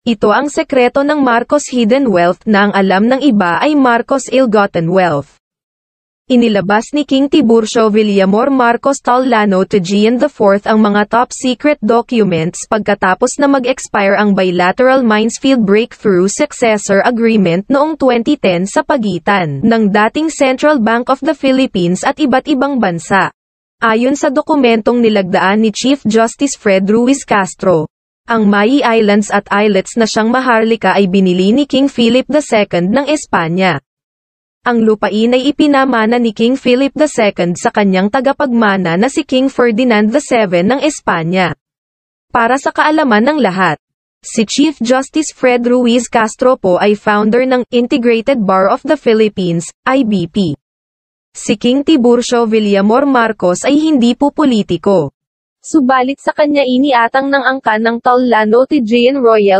Ito ang sekreto ng Marcos hidden wealth na ang alam ng iba ay Marcos ill-gotten wealth. Inilabas ni King Tiburcio Villamor Marcos Tallano to Gian IV ang mga top-secret documents pagkatapos na mag-expire ang bilateral Minesfield Breakthrough Successor Agreement noong 2010 sa pagitan ng dating Central Bank of the Philippines at iba't ibang bansa. Ayon sa dokumentong nilagdaan ni Chief Justice Fred Ruiz Castro, ang Mai Islands at islets na siyang Maharlika ay binili ni King Philip II ng Espanya. Ang lupain ay ipinamana ni King Philip II sa kanyang tagapagmana na si King Ferdinand VII ng Espanya. Para sa kaalaman ng lahat, si Chief Justice Fred Ruiz Castro po ay founder ng Integrated Bar of the Philippines, IBP. Si King Tiburcio Villamor Marcos ay hindi po politiko. Subalit sa kanya iniatang ng angkan ng Tallano to Gian Royal